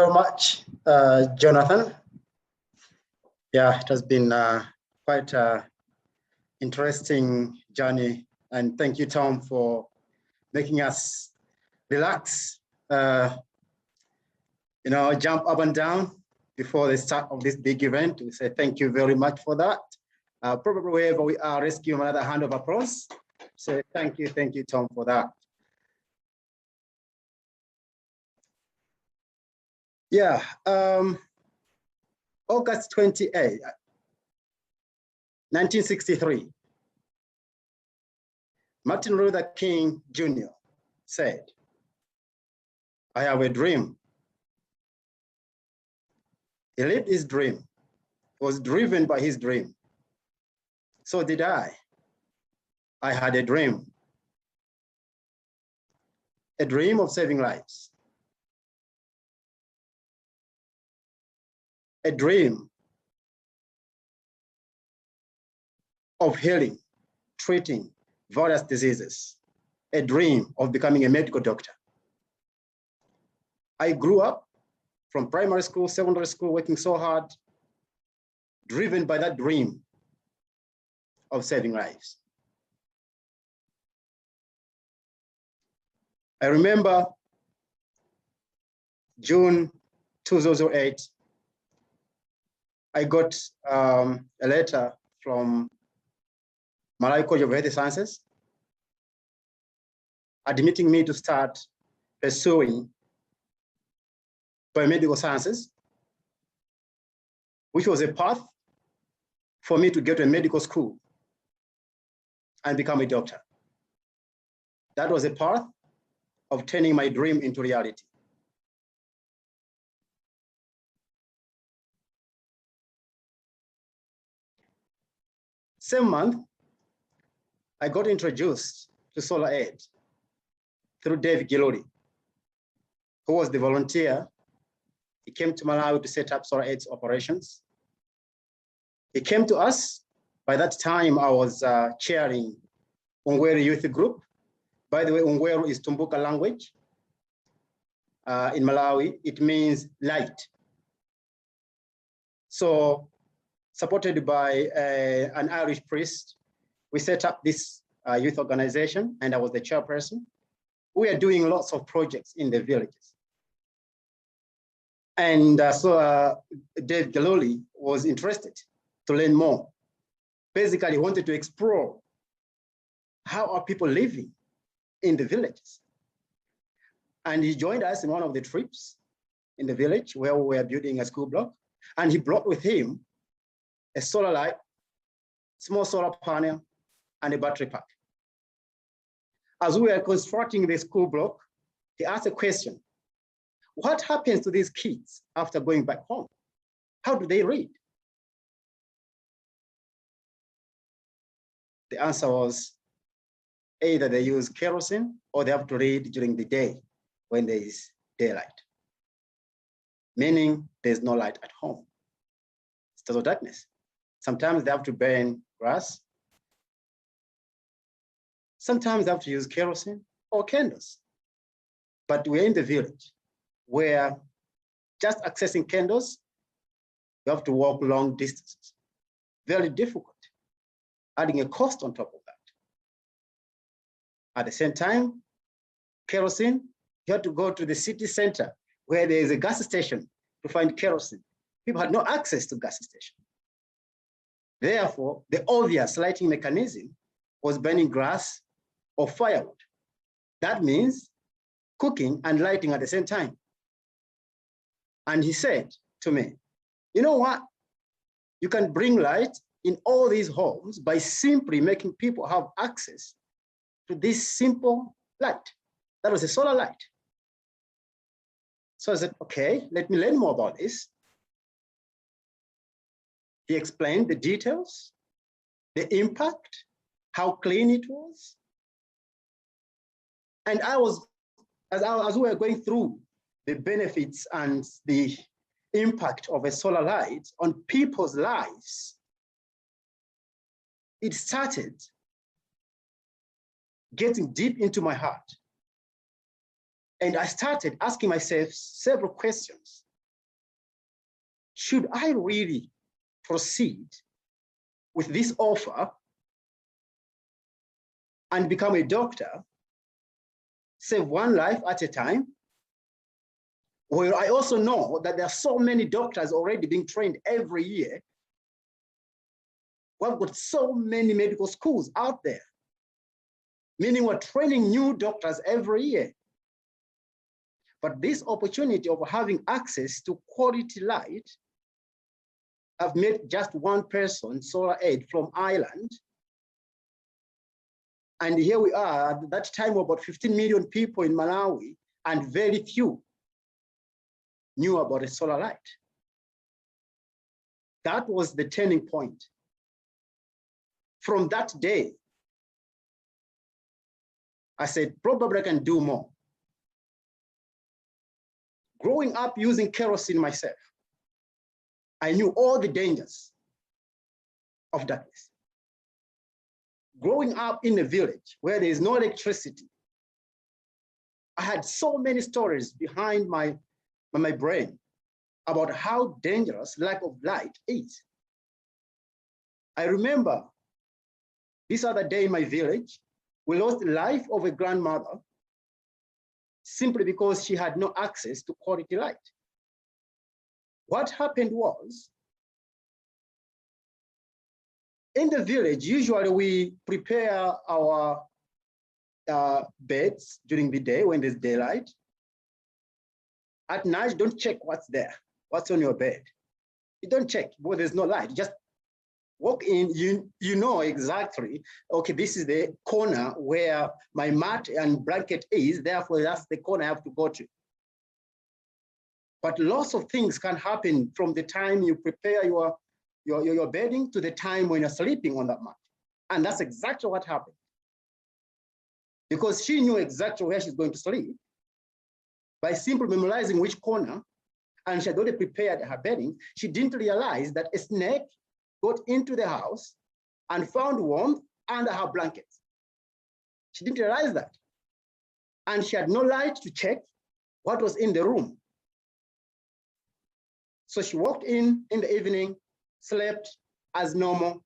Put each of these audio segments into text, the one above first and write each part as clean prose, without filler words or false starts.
Very much, Jonathan. Yeah, it has been quite an interesting journey, and thank you, Tom, for making us relax, jump up and down before the start of this big event. We say thank you very much for that. Probably wherever we are, rescue another hand of applause. So thank you, Tom, for that. Yeah, August 28, 1963, Martin Luther King Jr. said, "I have a dream." He lived his dream, was driven by his dream. So did I. I had a dream of saving lives, a dream of healing, treating various diseases, a dream of becoming a medical doctor. I grew up from primary school, secondary school, working so hard, driven by that dream of saving lives. I remember June 2008, I got a letter from Malawi College of Health Sciences admitting me to start pursuing biomedical sciences, which was a path for me to get to a medical school and become a doctor. That was a path of turning my dream into reality. Same month, I got introduced to Solar Aid through Dave Giloli, who was the volunteer. He came to Malawi to set up Solar Aid's operations. He came to us. By that time, I was chairing Ungweru Youth Group. By the way, Ungweru is Tumbuka language. In Malawi, it means light. So, supported by an Irish priest, we set up this youth organization, and I was the chairperson. We are doing lots of projects in the villages. And so Dave Giloli was interested to learn more. Basically, he wanted to explore how are people living in the villages. And he joined us in one of the trips in the village where we were building a school block. And he brought with him a solar light, small solar panel, and a battery pack. As we were constructing the school block, he asked a question: what happens to these kids after going back home? How do they read? The answer was either they use kerosene or they have to read during the day when there is daylight, meaning there's no light at home. It's total darkness. Sometimes they have to burn grass. Sometimes they have to use kerosene or candles. But we're in the village where just accessing candles, you have to walk long distances. Very difficult, adding a cost on top of that. At the same time, kerosene, you have to go to the city center where there is a gas station to find kerosene. People had no access to gas station. Therefore, the obvious lighting mechanism was burning grass or firewood. That means cooking and lighting at the same time. And he said to me, you know what? You can bring light in all these homes by simply making people have access to this simple light. That was a solar light. So I said, okay, let me learn more about this. He explained the details, the impact, how clean it was. And as we were going through the benefits and the impact of a solar light on people's lives, it started getting deep into my heart. And I started asking myself several questions. should I really proceed with this offer and become a doctor, save one life at a time? Well, I also know that there are so many doctors already being trained every year. We've got so many medical schools out there, meaning we're training new doctors every year. But this opportunity of having access to quality light, I've met just one person, Solar Aid from Ireland. And here we are, at that time, about 15 million people in Malawi, and very few knew about a solar light. That was the turning point. From that day, I said, probably I can do more. Growing up using kerosene myself, I knew all the dangers of darkness. Growing up in a village where there is no electricity, I had so many stories behind my brain about how dangerous lack of light is. I remember this other day in my village, we lost the life of a grandmother simply because she had no access to quality light. What happened was, in the village, usually we prepare our beds during the day when there's daylight. At night, don't check what's there, what's on your bed. You don't check, because there's no light. You just walk in, you know exactly, okay, this is the corner where my mat and blanket is, therefore that's the corner I have to go to. But lots of things can happen from the time you prepare your bedding to the time when you're sleeping on that mat. And that's exactly what happened. Because she knew exactly where she's going to sleep by simply memorizing which corner, and she had already prepared her bedding. She didn't realize that a snake got into the house and found warmth under her blankets. She didn't realize that. And she had no light to check what was in the room. So she walked in the evening, slept as normal.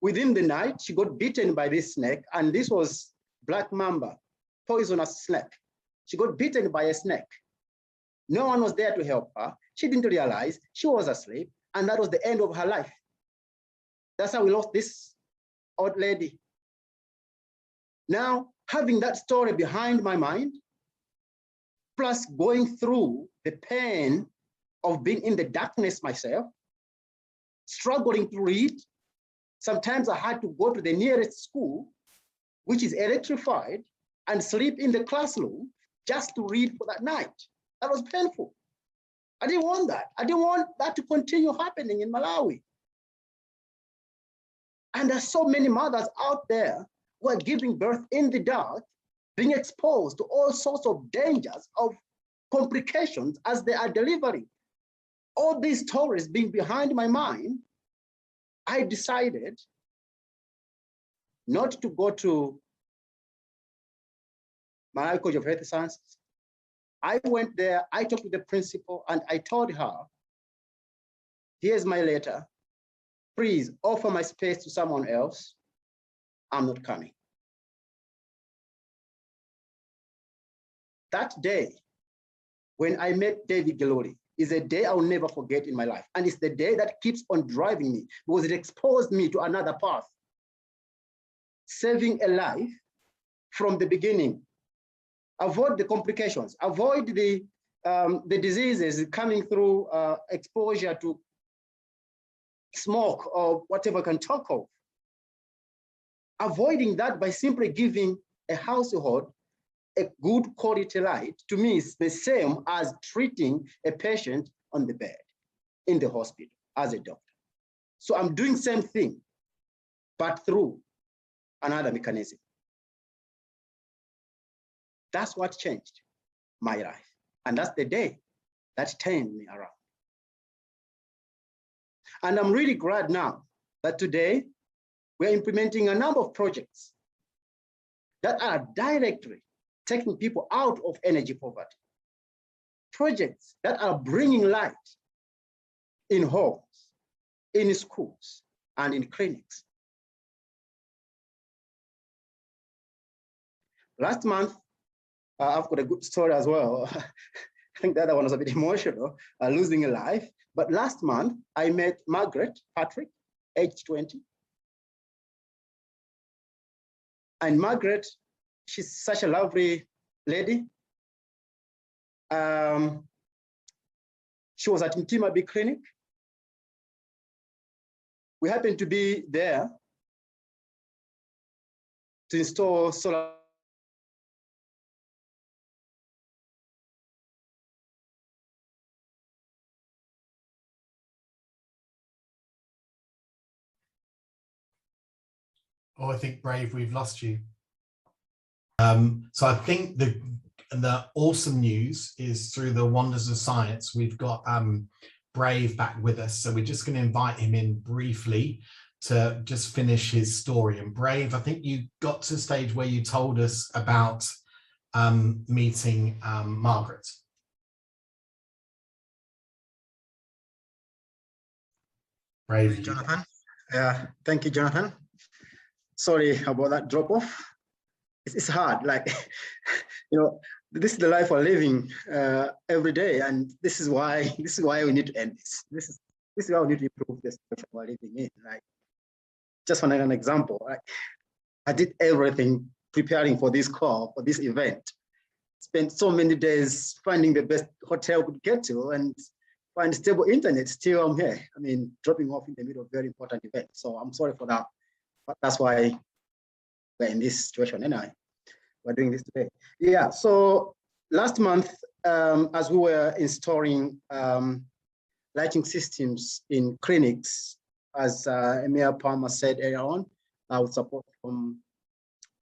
Within the night, she got bitten by this snake, and this was black mamba, poisonous snake. She got bitten by a snake. No one was there to help her. She didn't realize she was asleep, and that was the end of her life. That's how we lost this old lady. Now, having that story behind my mind, plus going through the pain of being in the darkness myself, struggling to read. Sometimes I had to go to the nearest school, which is electrified, and sleep in the classroom just to read for that night. That was painful. I didn't want that. I didn't want that to continue happening in Malawi. And there's so many mothers out there who are giving birth in the dark, being exposed to all sorts of dangers, of complications as they are delivering. All these stories being behind my mind, I decided not to go to Malawi College of Health Sciences. I went there, I talked to the principal, and I told her, here's my letter. Please offer my space to someone else. I'm not coming. That day, when I met David Gelori, is a day I'll never forget in my life. And it's the day that keeps on driving me because it exposed me to another path. Saving a life from the beginning. Avoid the complications, avoid the diseases coming through exposure to smoke or whatever I can talk of. Avoiding that by simply giving a household a good quality light, to me, is the same as treating a patient on the bed in the hospital as a doctor. So I'm doing same thing, but through another mechanism. That's what changed my life. And that's the day that turned me around. And I'm really glad now that today we're implementing a number of projects that are directly taking people out of energy poverty. projects that are bringing light in homes, in schools, and in clinics. Last month, I've got a good story as well. I think the other one was a bit emotional, losing a life. But last month, I met Margaret Patrick, age 20. And Margaret, she's such a lovely lady. She was at Mtima B Clinic. We happened to be there to install solar. Oh, I think, Brave, we've lost you. So I think the awesome news is through the wonders of science, we've got Brave back with us. So we're just going to invite him in briefly to just finish his story. And Brave, I think you got to the stage where you told us about meeting Margaret. Brave. Jonathan. Yeah, thank you, Jonathan. Sorry about that drop off. It's hard, like, you know, this is the life we're living every day, and this is why we need to end this. This is how we need to improve the situation we're living in. Like, just for an example, I did everything preparing for this call, for this event. Spent so many days finding the best hotel we could get to and find stable internet. Still, I'm here. I mean, dropping off in the middle of a very important event. So I'm sorry for that, but that's why we're in this situation anyway. We're doing this today. Yeah, so last month, as we were installing lighting systems in clinics, as Emir Palmer said earlier on, with support from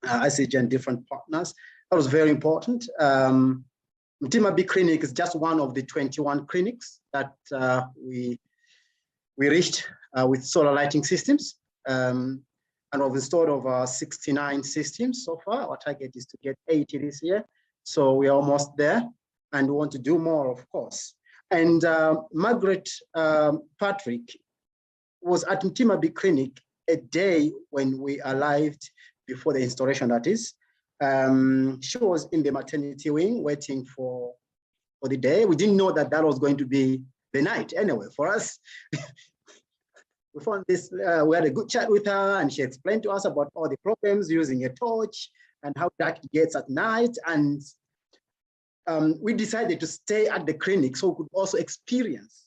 ICG and different partners, that was very important. Mtima B Clinic is just one of the 21 clinics that we reached with solar lighting systems. And we've installed over 69 systems so far. Our target is to get 80 this year. So we're almost there, and we want to do more, of course. And Margaret Patrick was at Mtima B Clinic a day when we arrived, before the installation, that is. She was in the maternity wing waiting for the day. We didn't know that was going to be the night anyway. For us, we found this, we had a good chat with her, and she explained to us about all the problems using a torch and how dark it gets at night. And we decided to stay at the clinic so we could also experience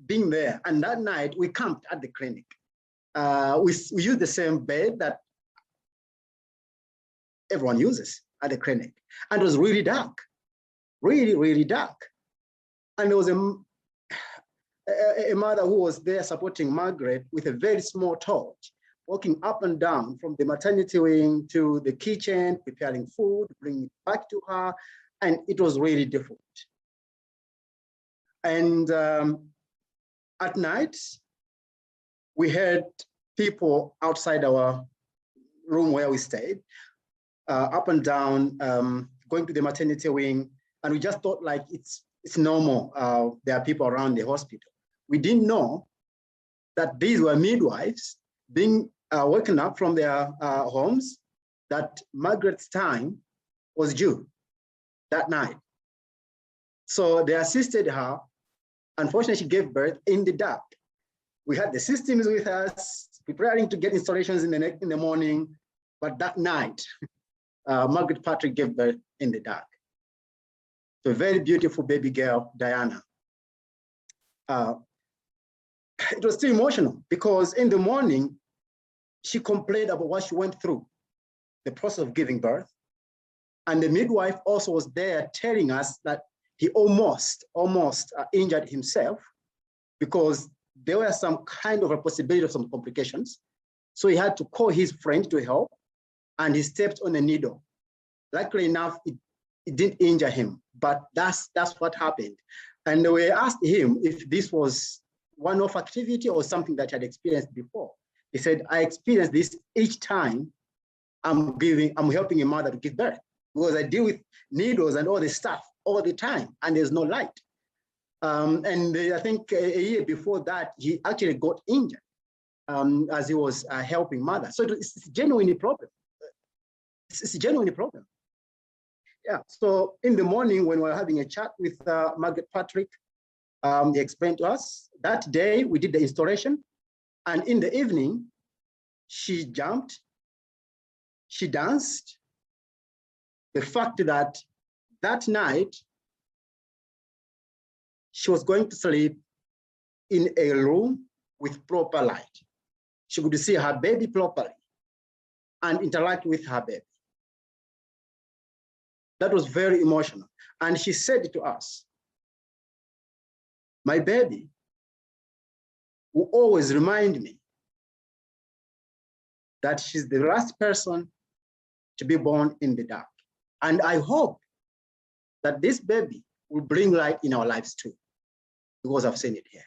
being there. And that night we camped at the clinic. We used the same bed that everyone uses at the clinic. And it was really dark, really, really dark. And there was a mother who was there supporting Margaret with a very small torch, walking up and down from the maternity wing to the kitchen, preparing food, bringing it back to her. And it was really difficult. And at night, we heard people outside our room where we stayed, up and down, going to the maternity wing. And we just thought, like, it's normal. There are people around the hospital. We didn't know that these were midwives being woken up from their homes, that Margaret's time was due that night. So they assisted her. Unfortunately, she gave birth in the dark. We had the systems with us, preparing to get installations in the morning, but that night, Margaret Patrick gave birth in the dark to a very beautiful baby girl, Diana. It was still emotional because in the morning, she complained about what she went through, the process of giving birth. And the midwife also was there telling us that he almost injured himself because there were some kind of a possibility of some complications. So he had to call his friend to help, and he stepped on a needle. Luckily enough, it didn't injure him, but that's what happened. And we asked him if this was one-off activity or something that he had experienced before. He said, I experienced this each time I'm helping a mother to give birth, because I deal with needles and all this stuff all the time, and there's no light. I think a year before that, he actually got injured as he was helping mother. So it's genuinely problem. It's a genuine problem. Yeah, so in the morning when we were having a chat with Margaret Patrick, he explained to us that day we did the installation, and in the evening, she jumped, she danced. The fact that that night, she was going to sleep in a room with proper light. She could see her baby properly and interact with her baby. That was very emotional. And she said to us, my baby will always remind me that she's the last person to be born in the dark. And I hope that this baby will bring light in our lives too, because I've seen it here.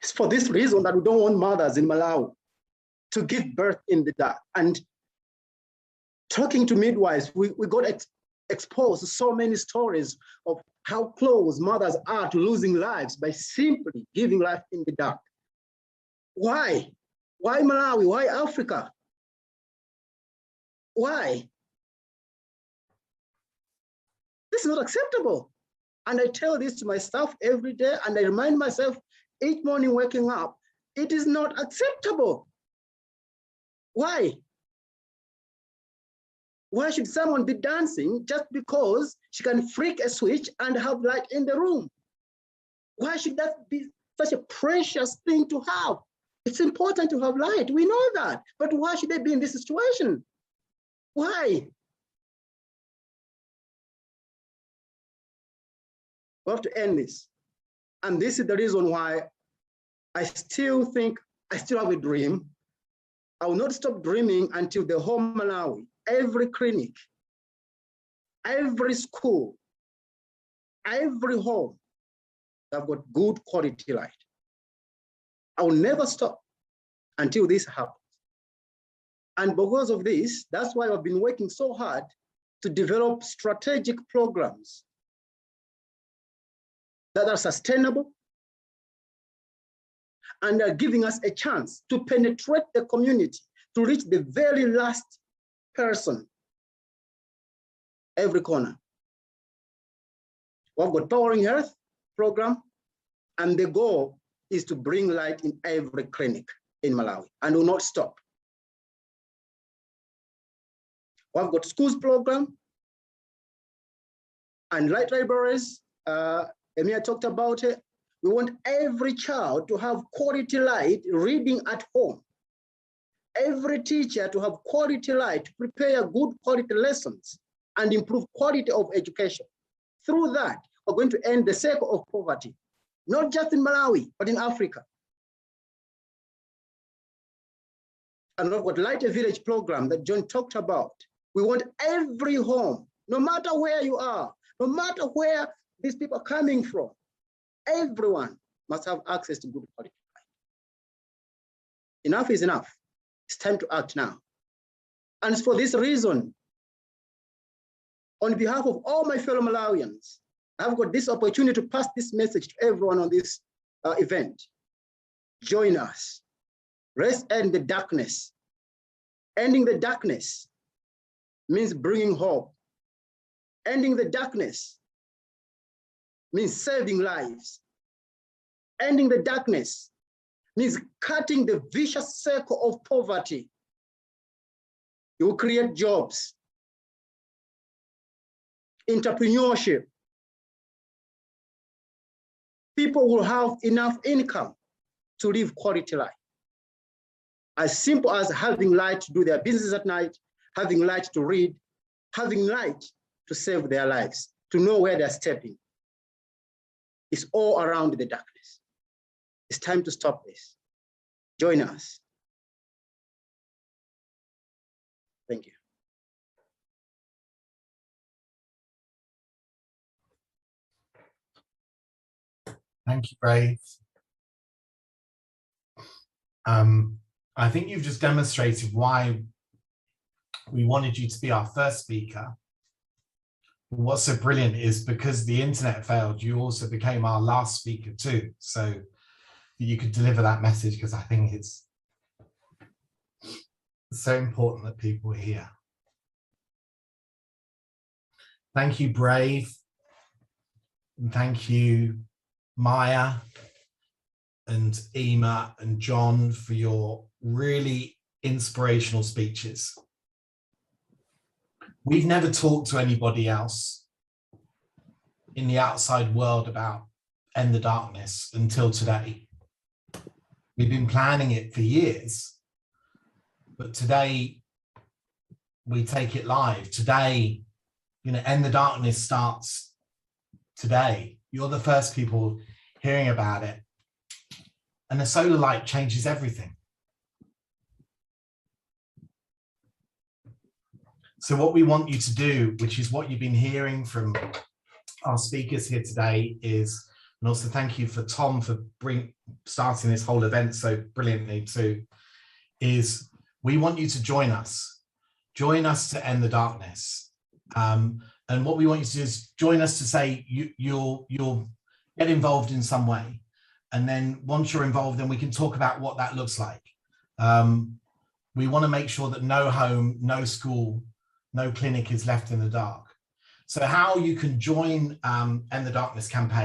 It's for this reason that we don't want mothers in Malawi to give birth in the dark. And talking to midwives, we got exposed to so many stories of how close mothers are to losing lives by simply giving life in the dark. Why? Why Malawi? Why Africa? Why? This is not acceptable. And I tell this to my staff every day, and I remind myself each morning waking up, it is not acceptable. Why? Why should someone be dancing just because she can flick a switch and have light in the room? Why should that be such a precious thing to have? It's important to have light, we know that, but why should they be in this situation? Why? We have to end this. And this is the reason why I still think I still have a dream. I will not stop dreaming until the whole Malawi, every clinic, every school, every home, have got good quality light. I will never stop until this happens. And because of this, that's why I've been working so hard to develop strategic programs that are sustainable and are giving us a chance to penetrate the community, to reach the very last person, every corner. We've got Powering Health program, and the goal is to bring light in every clinic in Malawi, and will not stop. We've got schools program and light libraries. Emir talked about it. We want every child to have quality light reading at home. Every teacher to have quality light, to prepare good quality lessons and improve quality of education. Through that, we're going to end the cycle of poverty, not just in Malawi, but in Africa. And we've got Light a Village program that John talked about. We want every home, no matter where you are, no matter where these people are coming from, everyone must have access to good quality light. Enough is enough. It's time to act now. And it's for this reason, on behalf of all my fellow Malawians, I've got this opportunity to pass this message to everyone on this event. Join us. Let's end the darkness. Ending the darkness means bringing hope. Ending the darkness means saving lives. Ending the darkness means cutting the vicious circle of poverty. You will create jobs, entrepreneurship. People will have enough income to live quality life. As simple as having light to do their business at night, having light to read, having light to save their lives, to know where they're stepping. It's all around the darkness. It's time to stop this. Join us. Thank you. Thank you, Brave. I think you've just demonstrated why we wanted you to be our first speaker. What's so brilliant is because the internet failed, you also became our last speaker too. So you could deliver that message, because I think it's so important that people hear. Thank you, Brave. And thank you, Maya and Ema and John, for your really inspirational speeches. We've never talked to anybody else in the outside world about End the Darkness until today. We've been planning it for years, but today we take it live. Today, you know, End the Darkness starts today. You're the first people hearing about it. And the solar light changes everything. So what we want you to do, which is what you've been hearing from our speakers here today, is, and also thank you for Tom for starting this whole event so brilliantly too, is we want you to join us to End the Darkness. And what we want you to do is join us to say you'll get involved in some way. And then once you're involved, then we can talk about what that looks like. We want to make sure that no home, no school, no clinic is left in the dark. So how you can join End the Darkness campaign